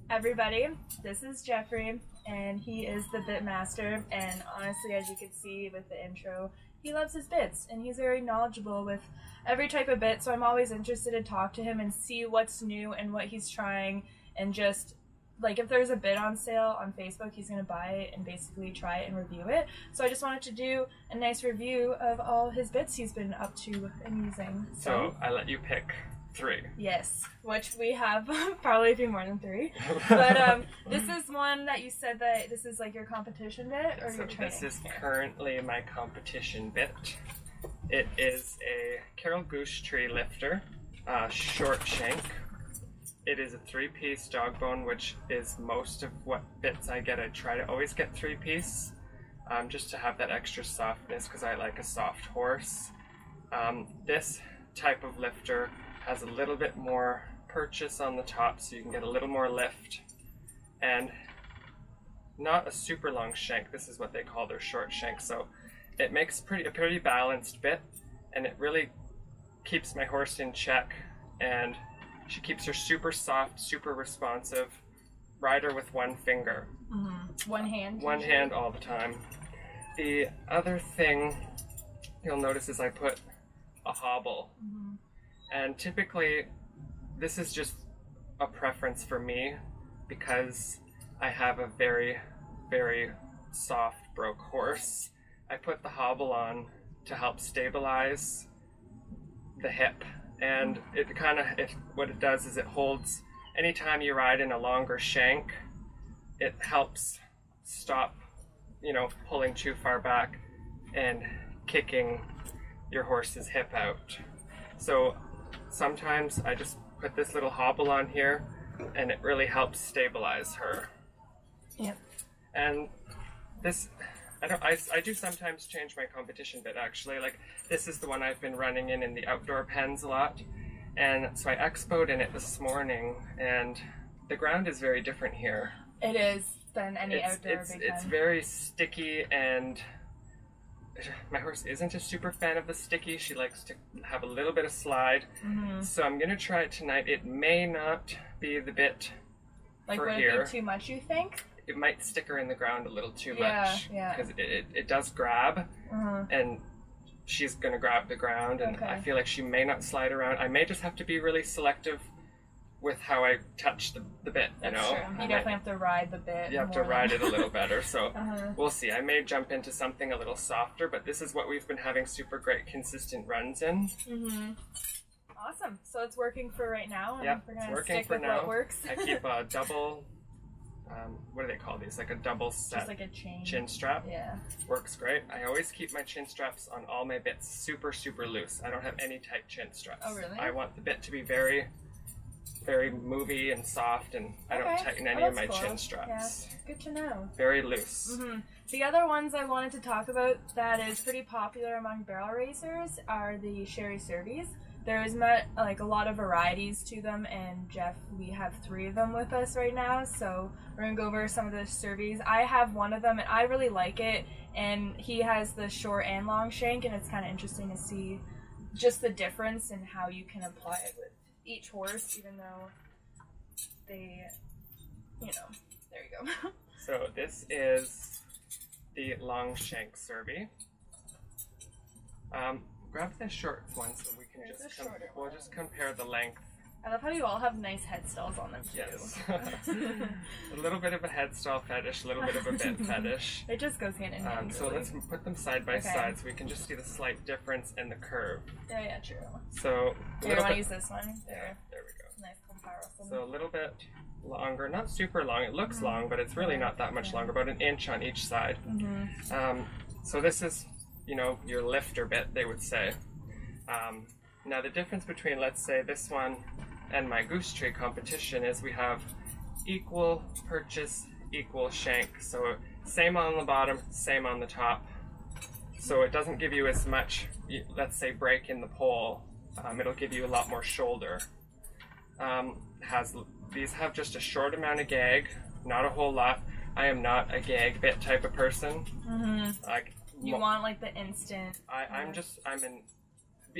everybody, this is Jeffrey, and he is the bit master, and honestly, as you can see with the intro, he loves his bits, and he's very knowledgeable with every type of bit, so I'm always interested to talk to him and see what's new and what he's trying, and just, like, if there's a bit on sale on Facebook, he's going to buy it and basically try it and review it. So I just wanted to do a nice review of all his bits he's been up to and using. So I let you pick 3. Yes, which we have probably a few more than 3. But this is one that you said that this is like your competition bit or so your training? This is currently my competition bit. It is a Carol Goose tree lifter, short shank. It is a 3-piece dog bone, which is most of what bits I get. I try to always get 3-piece, just to have that extra softness because I like a soft horse. This type of lifter has a little bit more purchase on the top, so you can get a little more lift, and not a super long shank. This is what they call their short shank, so it makes a pretty balanced bit, and it really keeps my horse in check, and she keeps her super soft, super responsive. Ride her with one finger. Mm-hmm. One hand? One hand all the time. The other thing you'll notice is I put a hobble. Mm-hmm. And typically, this is just a preference for me because I have a very, very soft, broke horse. I put the hobble on to help stabilize the hip. And it kind of, what it does is it holds, anytime you ride in a longer shank, it helps stop, you know, pulling too far back and kicking your horse's hip out. So sometimes I just put this little hobble on here and it really helps stabilize her. Yep. And this, I do sometimes change my competition bit actually. Like this is the one I've been running in the outdoor pens a lot. And so I expoed in it this morning and the ground is very different here. It is than any outdoor big pen. It's very sticky, and my horse isn't a super fan of the sticky. She likes to have a little bit of slide. Mm-hmm. So I'm going to try it tonight. It may not be the bit for here. Would it be too much, you think? It might stick her in the ground a little too much. Yeah. Because it does grab, and she's going to grab the ground, and I feel like she may not slide around. I may just have to be really selective with how I touch the bit, you know? True. You definitely have to ride the bit. You have to ride it a little better, so we'll see. I may jump into something a little softer, but this is what we've been having super great consistent runs in. Mm-hmm. Awesome. So it's working for right now, and we're going to stick with now. what works. I keep a double, what do they call these? Like a double set. Just like a chin strap. Yeah. Works great. I always keep my chin straps on all my bits super, super loose. I don't have any tight chin straps. Oh, really? I want the bit to be very, very movie and soft, and I don't tighten any of my chin straps. Yeah, good to know. Very loose. Mm-hmm. The other ones I wanted to talk about that is pretty popular among barrel racers are the Sherri Surveys. There's like a lot of varieties to them, and Jeff, we have 3 of them with us right now, so we're gonna go over some of the Surveys. I have one of them and I really like it, and he has the short and long shank, and it's kind of interesting to see just the difference in how you can apply it with each horse, even though they, you know, there you go. So this is the long shank Survey. Grab the short one so we can we'll just compare the length. I love how you all have nice head stalls on them too. Yes. A little bit of a head stall fetish, a little bit of a bit fetish. It just goes hand in hand. So let's put them side by side so we can just see the slight difference in the curve. Yeah, true. So you want to use this one? There we go. Nice comparison. So a little bit longer, not super long. It looks long, but it's really not that much longer, about an inch on each side. So this is, you know, your lifter bit, they would say. Now the difference between, let's say, this one and my Goose tree competition is we have equal purchase, equal shank. So same on the bottom, same on the top. So it doesn't give you as much, let's say, break in the pole. It'll give you a lot more shoulder. These have just a short amount of gag, not a whole lot. I am not a gag bit type of person. You want like the instant. I'm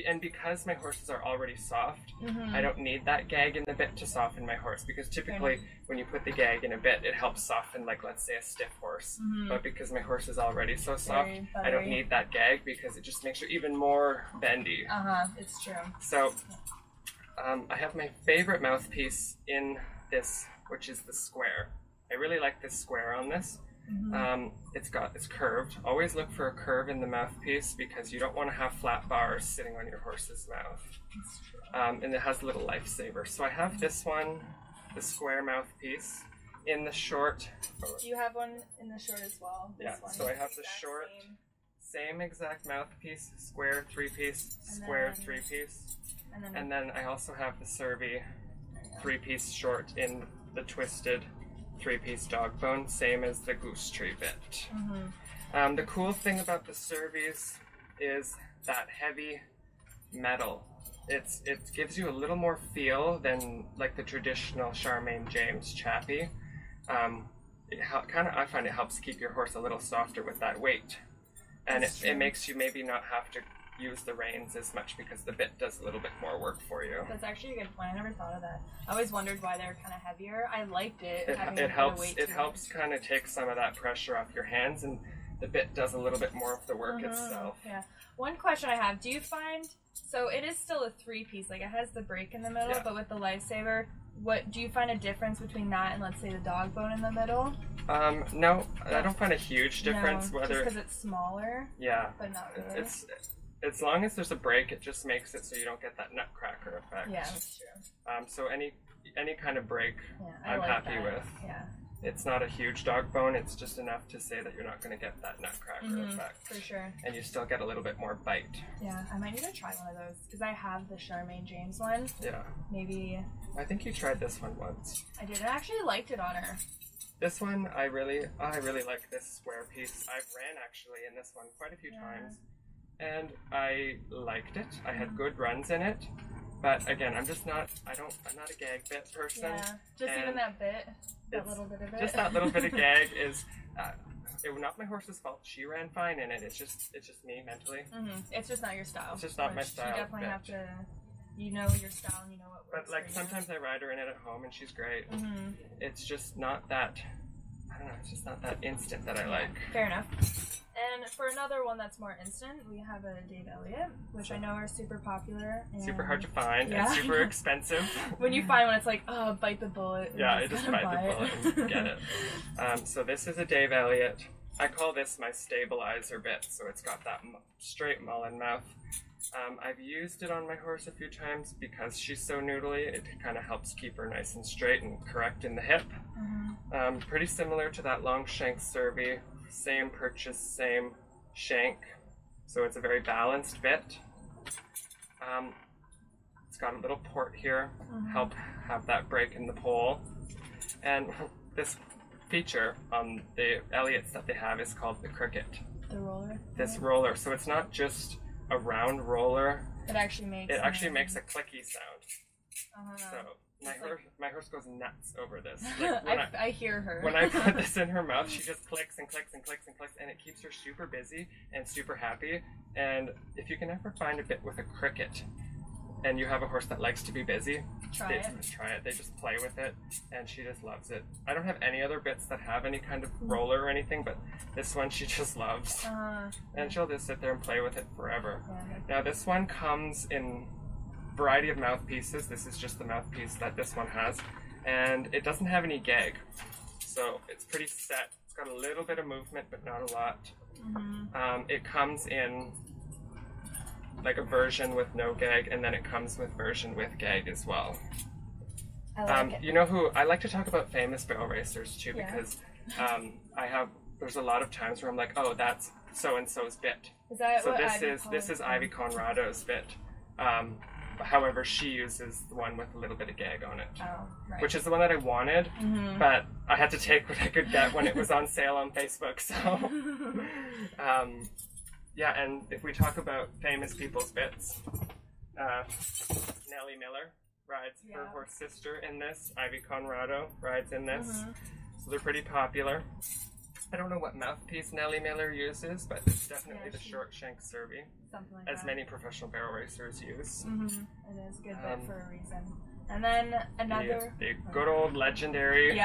and because my horses are already soft, I don't need that gag in the bit to soften my horse, because typically when you put the gag in a bit, it helps soften, like, let's say a stiff horse. But because my horse is already so soft, I don't need that gag because it just makes her even more bendy. It's true. So I have my favorite mouthpiece in this, which is the square. I really like this square on this. It's curved. Always look for a curve in the mouthpiece because you don't want to have flat bars sitting on your horse's mouth. And it has a little lifesaver. So I have this one, the square mouthpiece, in the short. Do you have one in the short as well? So I have the short, same exact mouthpiece, square 3-piece, square 3-piece. And then I also have the Sherri 3-piece short in the twisted 3-piece dog bone, same as the Goose tree bit. The cool thing about the Sherris is that heavy metal. It gives you a little more feel than like the traditional Charmaine James chappy. I find it helps keep your horse a little softer with that weight, and it makes you maybe not have to use the reins as much because the bit does a little bit more work for you. That's actually a good point. I never thought of that. I always wondered why they're kind of heavier. I liked it. It helps kind of take some of that pressure off your hands, and the bit does a little bit more of the work itself. Yeah. One question I have: do you find, so it is still a 3-piece, like it has the break in the middle, but with the lifesaver, what do you find a difference between that and, let's say, the dog bone in the middle? No, I don't find a huge difference. No, just because it's smaller. Yeah. But not really. As long as there's a break, it just makes it so you don't get that nutcracker effect. Yeah, that's true. So any kind of break, I'm like happy that. with. Yeah. It's not a huge dog bone. It's just enough to say that you're not going to get that nutcracker effect. For sure. And you still get a little bit more bite. Yeah, I might need to try one of those because I have the Charmaine James one. Yeah. Maybe. I think you tried this one once. I did. I actually liked it on her. This one, I really like this square piece. I've ran actually in this one quite a few times. And I liked it. I had good runs in it, but again, I'm not a gag bit person. Yeah, just even that bit, that little bit of it. Just that little bit of gag is, it was not my horse's fault. She ran fine in it. It's just me mentally. It's just not your style. It's just not my style. You definitely have to, you know your style and you know what works. But like sometimes I ride her in it at home and she's great. It's just not that. I don't know. It's just not that instant that I like. Fair enough. And for another one that's more instant, we have a Dave Elliott, which I know are super popular. And super hard to find and super expensive. When you find one, it's like, oh, bite the bullet. Yeah, I just bite the bullet and get it. So this is a Dave Elliott. I call this my stabilizer bit, so it's got that straight mullen mouth. I've used it on my horse a few times because she's so noodly. It kind of helps keep her nice and straight and correct in the hip. Pretty similar to that long shank Sherri. Same purchase, same shank. So it's a very balanced bit. It's got a little port here, help have that break in the pole. And this feature on the Elliots that they have is called the cricket. The roller? This roller. So it's not just a round roller. It actually makes a clicky sound. So my horse goes nuts over this. Like I hear her. When I put this in her mouth, she just clicks and clicks and clicks and clicks, and it keeps her super busy and super happy. And if you can ever find a bit with a cricket, and you have a horse that likes to be busy, try it. They just play with it, and she just loves it. I don't have any other bits that have any kind of roller or anything, but this one she just loves. And she'll just sit there and play with it forever. Now this one comes in variety of mouthpieces. This is just the mouthpiece that this one has, and it doesn't have any gag, so it's pretty set. It's got a little bit of movement, but not a lot. It comes in like a version with no gag, and then it comes with version with gag as well. I like it. You know who I like to talk about famous barrel racers too, because there's a lot of times where I'm like, oh, that's so and so's bit. Is that so what this is Ivy Conrado's bit. However, she uses the one with a little bit of gag on it, which is the one that I wanted, but I had to take what I could get when it was on sale on Facebook. So, yeah, and if we talk about famous people's bits, Nellie Miller rides her horse sister in this. Ivy Conrado rides in this, so they're pretty popular. I don't know what mouthpiece Nellie Miller uses, but it's definitely the short shank Survey, something like as that. many professional barrel racers use. It is good bit for a reason. And then another... The good old legendary